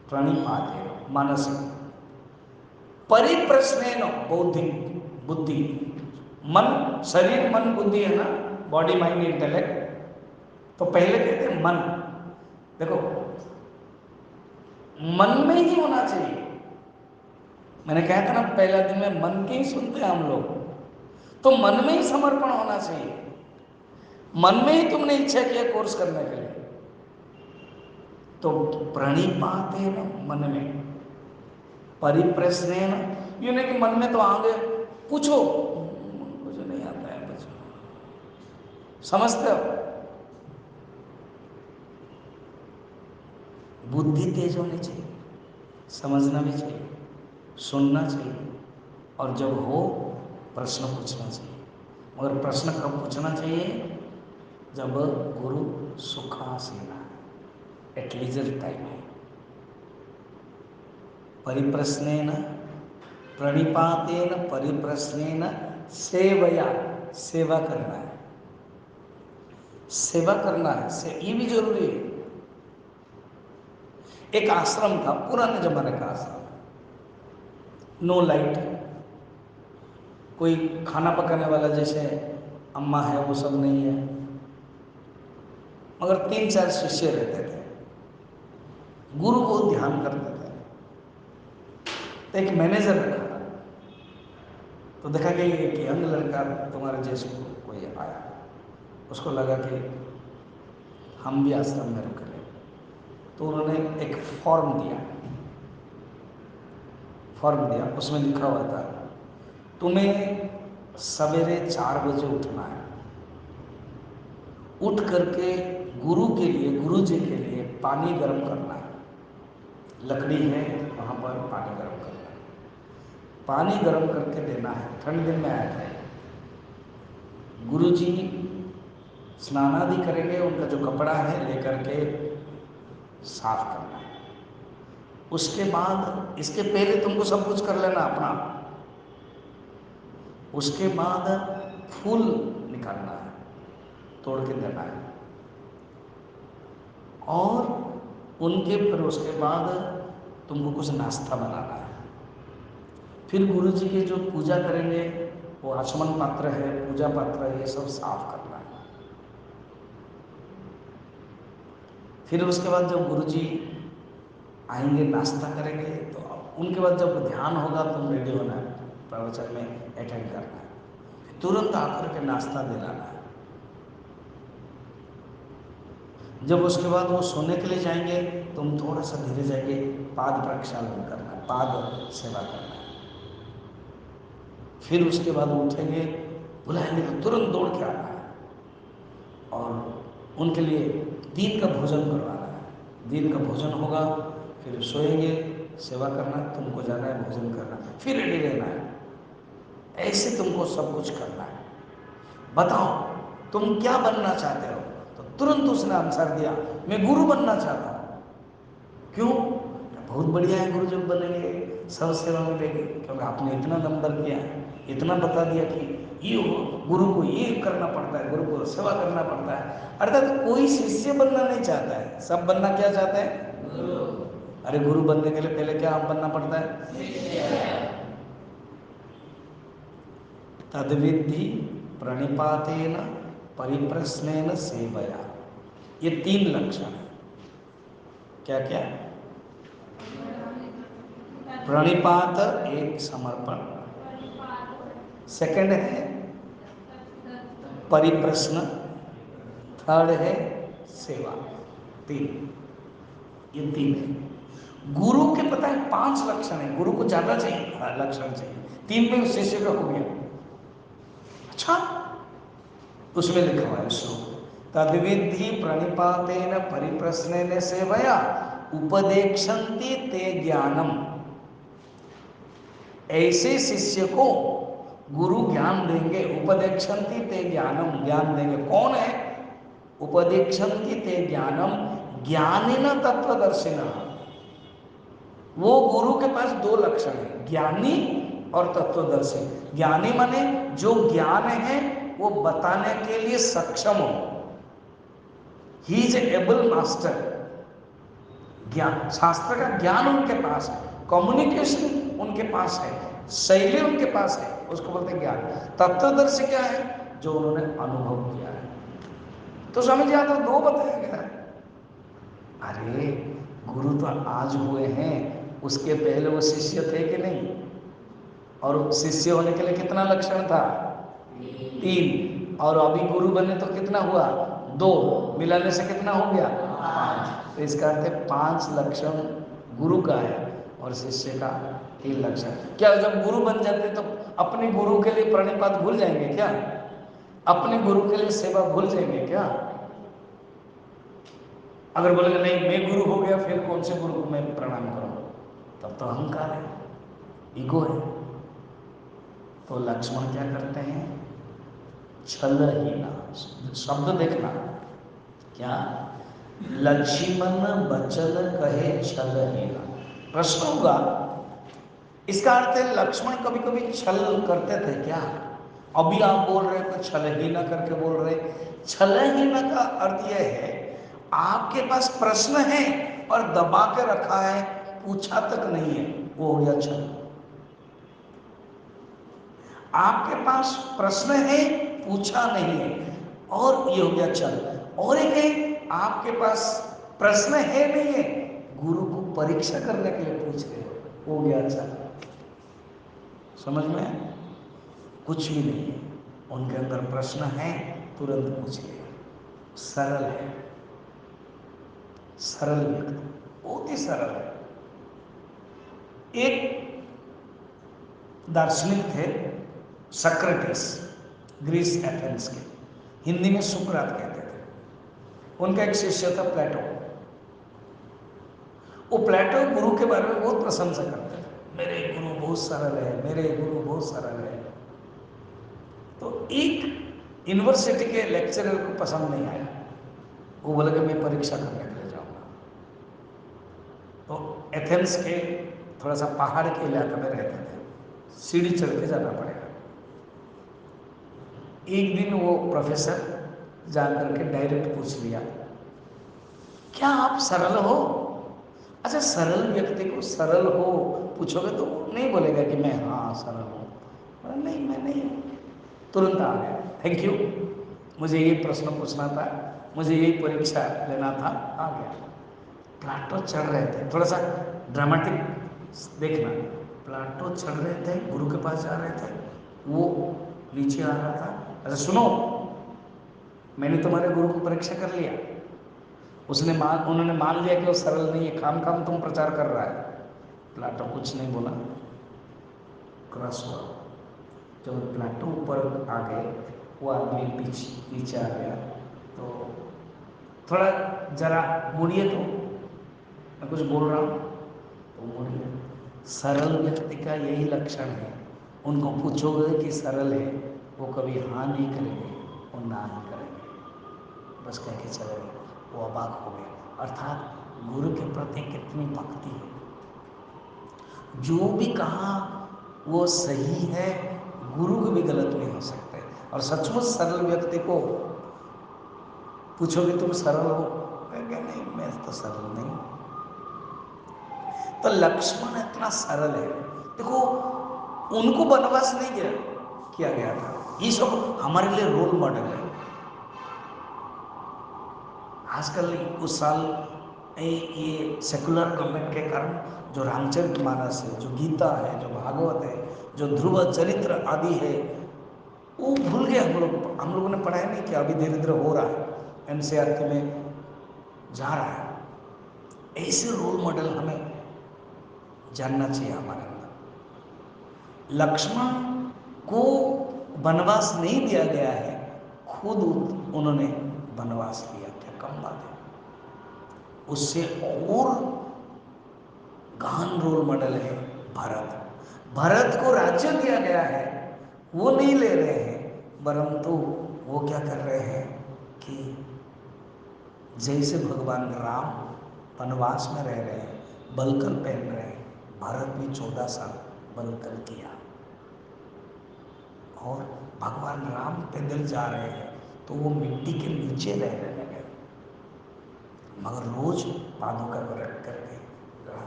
प्रणिपात है मानसिक। परिप्रश्नेन बौद्धिक, बुद्धि, मन, शरीर मन बुद्धि है ना, बॉडी माइंड इंटेलेक्ट। तो पहले कहते हैं मन, देखो मन में ही होना चाहिए। मैंने कहा था ना पहला दिन में, मन के ही सुनते हैं हम लोग, तो मन में ही समर्पण होना चाहिए। मन में ही तुमने इच्छा किया कोर्स करने के लिए, तो प्रणिपात है ना मन में। परिप्रश्नेन, यूं नहीं कि मन में तो आगे पूछो, मुझे नहीं आता है, पूछो, समझते हो? बुद्धि तेज होनी चाहिए, समझना भी चाहिए, सुनना चाहिए, और जब हो प्रश्न पूछना चाहिए। मगर प्रश्न कब पूछना चाहिए? जब गुरु सुखासीना, एट लीजर टाइम है। परिप्रश्नेन प्रणिपातेन परिप्रश्नेन सेवया, सेवा करना है, सेवा करना है, ये भी जरूरी है। एक आश्रम था, पुराने जमाने का आश्रम, नो लाइट, कोई खाना पकाने वाला जैसे अम्मा है वो सब नहीं है, मगर 3-4 शिष्य रहते थे। गुरु बहुत ध्यान करते थे। तो एक मैनेजर रखा था, तो देखा कि एक यंग लड़का तुम्हारे जैसे कोई आया, उसको लगा कि हम भी आश्रम में रुक रहे, तो उन्होंने एक फॉर्म दिया, उसमें लिखा हुआ था तुम्हें सवेरे 4 बजे उठना है, उठ करके गुरु के लिए, गुरु जी के लिए पानी गर्म करना है, लकड़ी है वहाँ पर पानी गर्म करना है, पानी गर्म करके देना है। ठंड दिन में आया था, गुरु जी स्नान आदि करेंगे, उनका जो कपड़ा है लेकर के साफ करना है। उसके बाद, इसके पहले तुमको सब कुछ कर लेना अपना, उसके बाद फूल निकालना है, तोड़ के देना है, और उनके फिर उसके बाद तुमको कुछ नाश्ता बनाना है। फिर गुरु जी के जो पूजा करेंगे वो आचमन पात्र है, पूजा पात्र है, ये सब साफ करना है। फिर उसके बाद जब गुरु जी आएंगे, नाश्ता करेंगे, तो उनके बाद जब ध्यान होगा तुम रेडी होना है, प्रवचन में अटेंड करना है, तुरंत आकर के नाश्ता दिलाना है। जब उसके बाद वो सोने के लिए जाएंगे, तुम थोड़ा सा धीरे जाके पाद प्रक्षालन करना है, पाद सेवा करना है। फिर उसके बाद उठेंगे, बुलाएंगे तो तुरंत दौड़ के आना है, और उनके लिए दिन का भोजन करवाना है। दिन का भोजन होगा, फिर सोएंगे, सेवा करना, तुमको जाना है भोजन करना, फिर रेडी रहना है। ऐसे तुमको सब कुछ करना है। बताओ तुम क्या बनना चाहते हो? तो तुरंत उसने आंसर दिया, मैं गुरु बनना चाहता हूँ। क्यों? बहुत बढ़िया है, गुरु जब बनेंगे सब सेवा मिलेगी, क्योंकि आपने इतना नंबर किया है, इतना बता दिया कि ये गुरु को ये करना पड़ता है, गुरु को सेवा करना पड़ता है। अर्थात कोई शिष्य बनना नहीं चाहता है, सब बनना क्या चाहते हैं? गुरु। अरे गुरु बनने के लिए पहले क्या बनना पड़ता है? तद्विद्धि प्रणिपातेन परिप्रश्नेन सेवया, ये 3 लक्षण है। क्या क्या? प्रणिपात एक समर्पण, सेकंड है परिप्रश्न, थर्ड है सेवा। 3, ये 3 है। गुरु के पता है 5 लक्षण है, गुरु को ज्यादा चाहिए, लक्षण चाहिए, 3 में शिष्य का हो गया। अच्छा, उसमें लिखा हुआ है श्लोक, तद्विद्धि प्रणिपातेन परिप्रश्नेन सेवया उपदेक्षन्ति ते ज्ञानम। ऐसे शिष्य को गुरु ज्ञान देंगे, उपदेक्षन्ति ते ज्ञानम, ज्ञान देंगे। कौन है? उपदेक्षन्ति ते ज्ञानम ज्ञानिन तत्वदर्शिना। वो गुरु के पास 2 लक्षण है, ज्ञानी और तत्वदर्शी। ज्ञानी माने जो ज्ञान है वो बताने के लिए सक्षम हो, ही इज एबल मास्टर। ज्ञान, शास्त्र का ज्ञान उनके पास है, कम्युनिकेशन उनके पास है, शैली उनके पास है, उसको बोलते हैं ज्ञान। तत्वदर्शी क्या है? जो उन्होंने अनुभव किया है। तो स्वामी जी यहाँ तो 2 बताया गया। अरे गुरु तो आज हुए हैं, उसके पहले वो शिष्य थे कि नहीं? और शिष्य होने के लिए कितना लक्षण था? 3। और अभी गुरु बने तो कितना हुआ? 2, मिलाने से कितना हो गया? 5। तो इसका अर्थ है 5 लक्षण गुरु का है और शिष्य का तीन लक्षण। क्या जब गुरु बन जाते तो अपने गुरु के लिए प्रणिपात भूल जाएंगे क्या? अपने गुरु के लिए सेवा भूल जाएंगे क्या? अगर बोलेंगे नहीं मैं गुरु हो गया फिर कौन से गुरु को मैं प्रणाम करूं, तब तो अहंकार है, ईगो है। तो लक्ष्मण क्या करते हैं? छलहीना, शब्द देखना क्या, लक्ष्मण बचन कहे छलहीना। प्रश्न होगा इसका अर्थ है लक्ष्मण कभी कभी छल करते थे क्या? अभी आप बोल रहे तो छलहीना करके बोल रहे। छलहीना का अर्थ यह है आपके पास प्रश्न है और दबा के रखा है, पूछा तक नहीं है, वो हो गया छल। आपके पास प्रश्न है, पूछा नहीं है, और ये हो गया छल। और एक है आपके पास प्रश्न है नहीं है, गुरु को परीक्षा करने के लिए पूछ रहे हो, गया छल। समझ में? कुछ भी नहीं है, उनके अंदर प्रश्न है, तुरंत पूछ लिया। सरल है, सरल व्यक्ति, बहुत ही सरल है। एक दार्शनिक थे सक्रेटिस, ग्रीस एथेंस के, हिंदी में सुकरात कहते थे। उनका एक शिष्य था प्लेटो। वो प्लेटो गुरु के बारे में बहुत प्रशंसा करते थे, मेरे गुरु बहुत सरल है, मेरे गुरु बहुत सरल है। तो एक यूनिवर्सिटी के लेक्चरर को पसंद नहीं आया, वो बोला कि मैं परीक्षा करने के लिए जाऊंगा। तो एथेंस के थोड़ा सा पहाड़ के इलाके में रहते थे, सीढ़ी चढ़ के जाना पड़ेगा। एक दिन वो प्रोफेसर जाकर के डायरेक्ट पूछ लिया, क्या आप सरल हो? अच्छा, सरल व्यक्ति को सरल हो पूछोगे तो नहीं बोलेगा कि मैं हाँ सरल हूँ, नहीं मैं नहीं हूँ, तुरंत आ गया, थैंक यू, मुझे ये प्रश्न पूछना था, मुझे यही परीक्षा लेना था, आ गया। प्लाटो चढ़ रहे थे, थोड़ा सा ड्रामेटिक देखना, प्लाटो चढ़ रहे थे, गुरु के पास जा रहे थे, वो नीचे आ रहा था। अच्छा सुनो, मैंने तुम्हारे गुरु को परीक्षा कर लिया। उन्होंने मान लिया कि वो सरल नहीं है, काम काम तुम प्रचार कर रहा है। प्लाटो कुछ नहीं बोला, क्रॉस हुआ। जब प्लाटो ऊपर आ गए, वो आदमी नीचे आ गया, तो थोड़ा जरा मुड़िए, तो मैं कुछ बोल रहा हूँ तो मुड़िए। सरल व्यक्ति का यही लक्षण है, उनको पूछोगे कि सरल है, वो कभी हाँ नहीं करेंगे, वो ना नहीं करेंगे, बस कह के चलेंगे। वो अबाक हो गए। अर्थात गुरु के प्रति कितनी भक्ति है, जो भी कहा वो सही है, गुरु को भी गलत नहीं हो सकते। और सचमुच सरल व्यक्ति को पूछोगे तुम सरल हो, कहेंगे नहीं मैं तो सरल नहीं। तो लक्ष्मण इतना सरल है, देखो उनको वनवास नहीं किया गया था, ये सब हमारे लिए रोल मॉडल है। आजकल कुछ साल ये सेकुलर गवर्नमेंट के कारण जो रामचरितमानस है, जो गीता है, जो भागवत है, जो ध्रुव चरित्र आदि है, वो भूल गए हम लोगों ने पढ़ाया नहीं किया। अभी धीरे धीरे हो रहा है, एनसीईआरटी में जा रहा है। ऐसे रोल मॉडल हमें जानना चाहिए हमारे अंदर। लक्ष्मण को वनवास नहीं दिया गया है, खुद उन्होंने वनवास लिया, क्या कम बात है। उससे और गहन रोल मॉडल है भरत। भरत को राज्य दिया गया है, वो नहीं ले रहे हैं, परंतु वो क्या कर रहे हैं कि जैसे भगवान राम वनवास में रह रहे हैं, बलकल पहन रहे हैं, भरत भी 14 साल बलकल किया। और भगवान राम पैदल जा रहे हैं तो वो मिट्टी के नीचे रहने लगे, मगर रोज पादुका को रख करके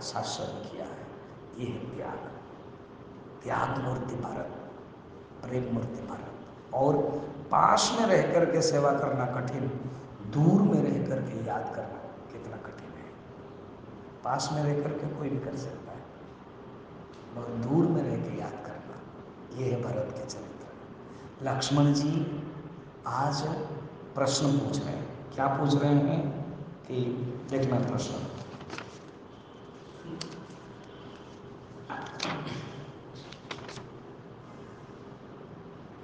शासन किया है। ये है त्याग, त्याग मूर्ति भरत, प्रेम मूर्ति भरत। और पास में रह करके सेवा करना कठिन, दूर में रह करके याद करना कितना कठिन है। पास में रह करके कोई भी कर सकता है, मगर दूर में रह के याद करना, ये है भरत के चरित्र। लक्ष्मण जी आज प्रश्न पूछ रहे हैं, क्या पूछ रहे हैं कि देखना प्रश्न,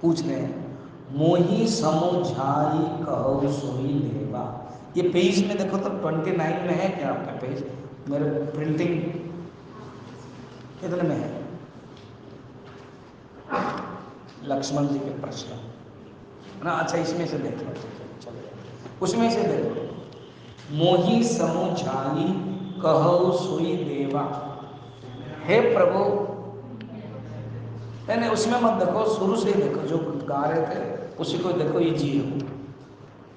पूछ रहे हैं मोही समझाई कहु सोई देवा। ये पेज में देखो तो 29 में है क्या आपका पेज? मेरे प्रिंटिंग कितने में है? लक्ष्मण जी के प्रश्न ना, अच्छा इसमें से देख लो, चलो उसमें से देखो। मोही समझाई कहु सोई देवा, हे प्रभु। नहीं उसमें मत देखो, शुरू से ही देखो, जो गा रहे थे उसी को देखो, ये जी हो,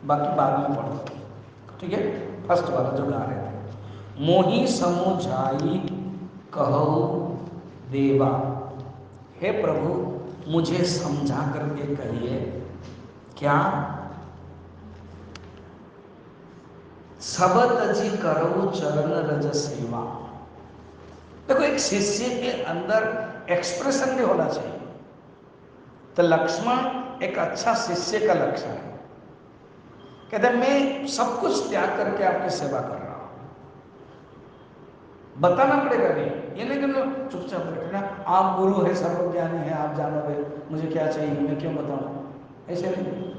बाकी बाद में पढ़ो, ठीक है? फर्स्ट वाला जो गा रहे थे, मोही समझाई कहु देवा, हे प्रभु मुझे समझा करके कहिए क्या? सबत जी करो चरण रज सेवा। देखो एक शिष्य के अंदर एक्सप्रेशन भी होना चाहिए। तो लक्ष्मण एक अच्छा शिष्य का लक्षण है। कहते मैं सब कुछ त्याग करके आपकी सेवा कर रहा हूं, बताना पड़ेगा नहीं, ये नहीं कि चुपचाप बैठना, आप गुरु है, सर्वज्ञानी है, आप जानोगे, मुझे क्या चाहिए, मैं क्यों बताऊं, ऐसे नहीं।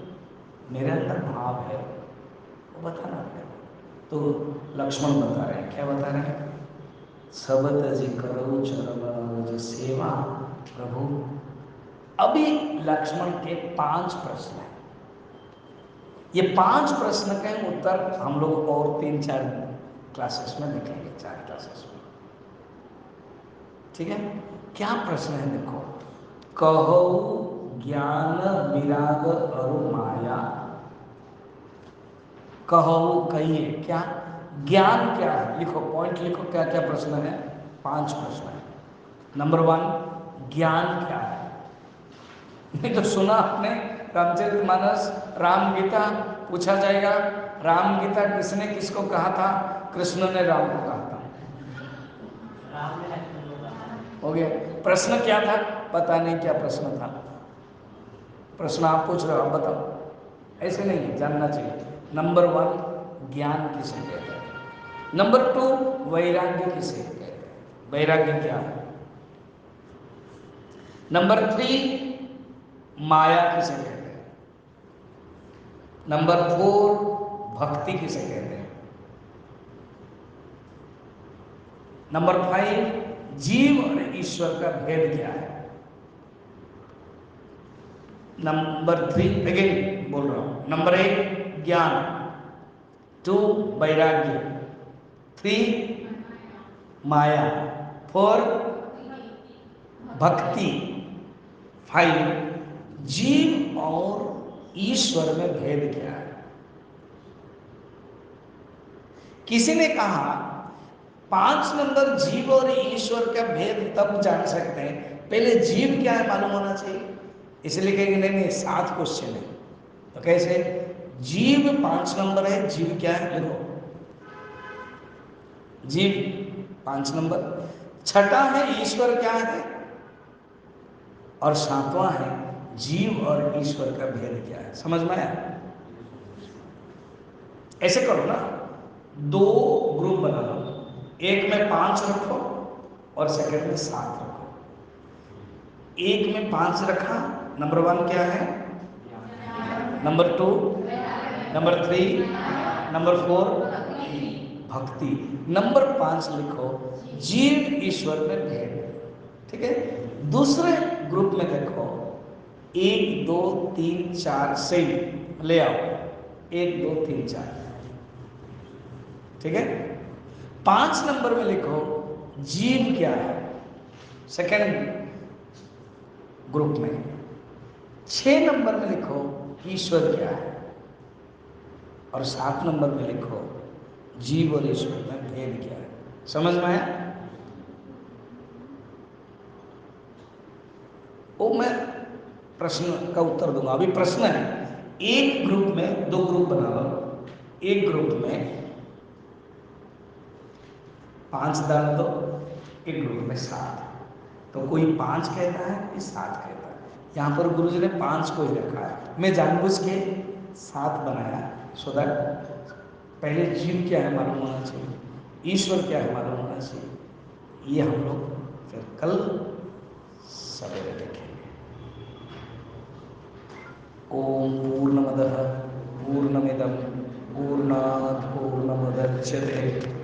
मेरे अंदर भाव है, वो बताना पड़ेगा। तो लक्ष्मण बता रहे हैं, क्या बता रहे हैं? सबत जी करो चरण सेवा। प्रभु अभी लक्ष्मण के 5 प्रश्न हैं। ये 5 प्रश्न के उत्तर हम लोग और 3-4 क्लासेस में देखेंगे, 4 क्लासेस में, ठीक है? क्या प्रश्न है देखो। कहो ज्ञान विराग और माया। कहो कहिए क्या? ज्ञान क्या है? लिखो, पॉइंट लिखो, क्या क्या प्रश्न है? 5 प्रश्न है। नंबर 1, ज्ञान क्या है? नहीं तो सुना आपने रामचरितमानस, राम गीता पूछा जाएगा, राम गीता किसने किसको कहा था? कृष्ण ने राम को कहा था। हो गया। प्रश्न क्या था? पता नहीं क्या प्रश्न था। प्रश्न आप पूछ रहे हो, आप बताओ, ऐसे नहीं, जानना चाहिए। नंबर 1, ज्ञान किसे कहते हैं? नंबर 2, वैराग्य किसे कहते हैं? वैराग्य क्या है? नंबर 3, माया किसे कहते हैं? नंबर 4, भक्ति किसे कहते हैं? नंबर 5, जीव और ईश्वर का भेद क्या है? नंबर 3, अगेन बोल रहा हूं, नंबर 1 ज्ञान, 2 वैराग्य, 3 माया, 4 भक्ति, 5 जीव और ईश्वर में भेद क्या है? किसी ने कहा 5 नंबर जीव और ईश्वर का भेद तब जान सकते हैं, पहले जीव क्या है मालूम होना चाहिए। इसलिए कहेंगे नहीं 7 क्वेश्चन है, तो कैसे? जीव 5 नंबर है, जीव क्या है देखो, जीव 5 नंबर, छठा है ईश्वर क्या है, और 7वां है जीव और ईश्वर का भेद क्या है। समझ में आया? ऐसे करो ना, 2 ग्रुप बना लो, एक में 5 रखो और सेकंड में 7 रखो। एक में 5 रखा, नंबर 1 क्या है, नंबर 2, नंबर 3, नंबर 4 भक्ति, नंबर 5 लिखो जीव ईश्वर में भेद, ठीक है? दूसरे ग्रुप में देखो 1 2 3 4 सही ले आओ, 1 2 3 4, ठीक है? 5 नंबर में लिखो जीव क्या है, सेकंड ग्रुप में। 6 नंबर में लिखो ईश्वर क्या है, और 7 नंबर में लिखो जीव और ईश्वर में भेद क्या है। समझ में आया? वो मैं प्रश्न का उत्तर दूंगा, अभी प्रश्न है। एक ग्रुप में 2 ग्रुप बना लो, एक ग्रुप में 5 डाल दो, एक ग्रुप में 7। तो कोई 5 कहता है, कोई 7 कहता है। यहाँ पर गुरुजी ने 5 को ही रखा है, मैं जानबूझ के 7 बनाया, सो दैट पहले जीव क्या है मालूम होना चाहिए, ईश्वर क्या है मालूम होना चाहिए। ये हम लोग फिर कल सवेरे देखेंगे। ओम पूर्णमदः पूर्णमिदं पूर्णात् पूर्णमुदच्यते